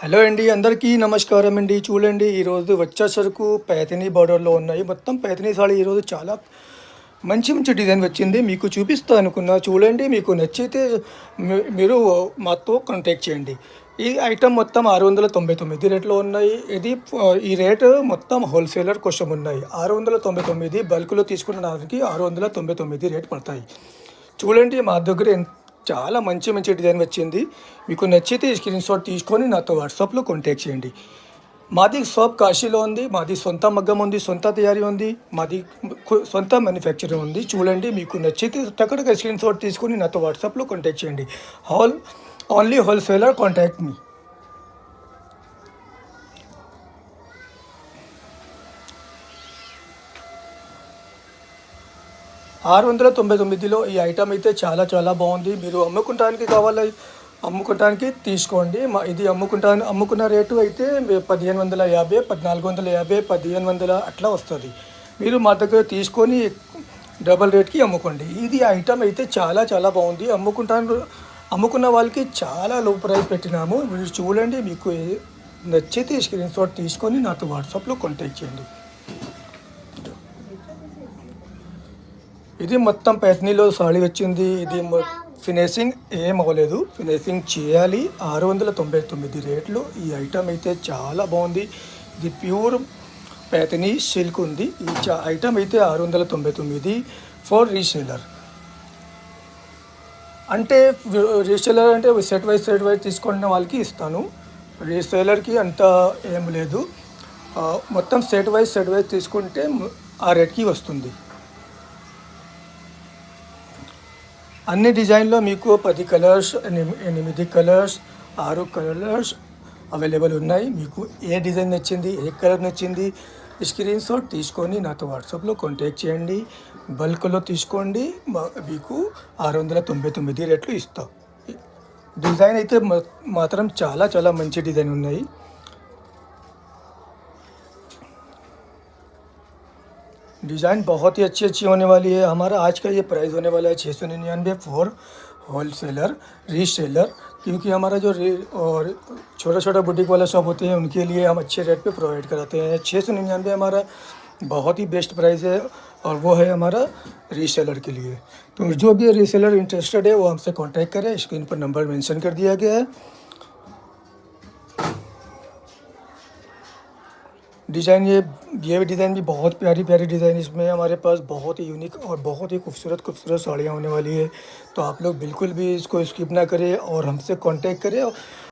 Hello అండి, అందరికీ నమస్కారం అండి. చూడండి, ఈరోజు వచ్చేసరకు పైథినీ బార్డర్లో ఉన్నాయి. మొత్తం పైథినీ సారీ ఈరోజు చాలా మంచి మంచి డిజైన్ వచ్చింది. మీకు చూపిస్తా అనుకున్నా. చూడండి, మీకు నచ్చితే మీరు మాతో కాంటాక్ట్ చేయండి. ఈ ఐటమ్ మొత్తం 699 రేట్లో ఉన్నాయి. ఈ రేటు మొత్తం హోల్సేలర్ కోసం ఉన్నాయి. 699 బల్క్లో తీసుకున్న దానికి 699 రేట్ పడతాయి. చూడండి, మా దగ్గర చాలా మంచి మంచి డిజైన్ వచ్చింది. మీకు నచ్చితే స్క్రీన్ షాట్ తీసుకొని నాతో వాట్సాప్లో కాంటాక్ట్ చేయండి. మాది షాప్ కాశీలో ఉంది. మాది సొంత మగ్గం ఉంది, సొంత తయారీ ఉంది, మాది సొంత మ్యానుఫ్యాక్చరింగ్ ఉంది. చూడండి, మీకు నచ్చితే టక్కడగా స్క్రీన్ షాట్ తీసుకొని నాతో వాట్సాప్లో కాంటాక్ట్ చేయండి. Only wholesaler contact me. 699లో ఈ ఐటమ్ అయితే చాలా చాలా బాగుంది. మీరు అమ్ముకుంటానికి తీసుకోండి. ఇది అమ్ముకున్న రేటు అయితే 1550, 1450, 1500 అట్లా వస్తుంది. మీరు మా దగ్గర తీసుకొని డబల్ రేట్కి అమ్ముకోండి. ఇది ఐటమ్ అయితే చాలా చాలా బాగుంది. అమ్ముకున్న వాళ్ళకి చాలా లో ప్రైస్ పెట్టినాము. మీరు చూడండి, మీకు నచ్చితే స్క్రీన్ షాట్ తీసుకొని నాతో వాట్సాప్లో కాంటాక్ట్ చేయండి. ఇది మొత్తం పైథినీలో సారీ వచ్చింది. ఇది ఫినిషింగ్ ఏం అవ్వలేదు, ఫినిషింగ్ చేయాలి. 699 రేట్లు. ఈ ఐటమ్ అయితే చాలా బాగుంది. ఇది ప్యూర్ పైథినీ సిల్క్ ఉంది. ఈ ఐటమ్ అయితే 699 ఫర్ రీసేలర్. అంటే రీసేలర్ అంటే సెట్ వైజ్ తీసుకున్న వాళ్ళకి ఇస్తాను. రీసేలర్కి అంత ఏం లేదు. మొత్తం సెట్ వైజ్ తీసుకుంటే ఆ రేట్కి వస్తుంది. అన్ని డిజైన్లో మీకు 10 కలర్స్, 8 కలర్స్, 6 కలర్స్ అవైలబుల్ ఉన్నాయి. మీకు ఏ డిజైన్ నచ్చింది, ఏ కలర్ నచ్చింది, స్క్రీన్ షాట్ తీసుకొని నాతో వాట్సాప్లో కాంటాక్ట్ చేయండి. బల్క్లో తీసుకోండి. మీకు 699 రేట్లు ఇస్తాం. డిజైన్ అయితే మాత్రం చాలా చాలా మంచి డిజైన్ ఉన్నాయి. डिज़ाइन बहुत ही अच्छी अच्छी होने वाली है. हमारा आज का ये प्राइस होने वाला है 699 फॉर होलसेलर रीसेलर, क्योंकि हमारा जो और छोटा छोटा बुटीक वाला शॉप होते हैं उनके लिए हम अच्छे रेट पे प्रोवाइड कराते हैं. 699 हमारा बहुत ही बेस्ट प्राइस है, और वो है हमारा रीसेलर के लिए. तो जो भी रीसेलर इंटरेस्टेड है वो हमसे कांटेक्ट करें. स्क्रीन पर नंबर मेंशन कर दिया गया है. डिज़ाइन ये डिज़ाइन भी बहुत प्यारी प्यारी डिज़ाइन इसमें हमारे पास बहुत ही यूनिक और बहुत ही खूबसूरत साड़ियाँ होने वाली है. तो आप लोग बिल्कुल भी इसको स्किप ना करें और हमसे कांटेक्ट करें.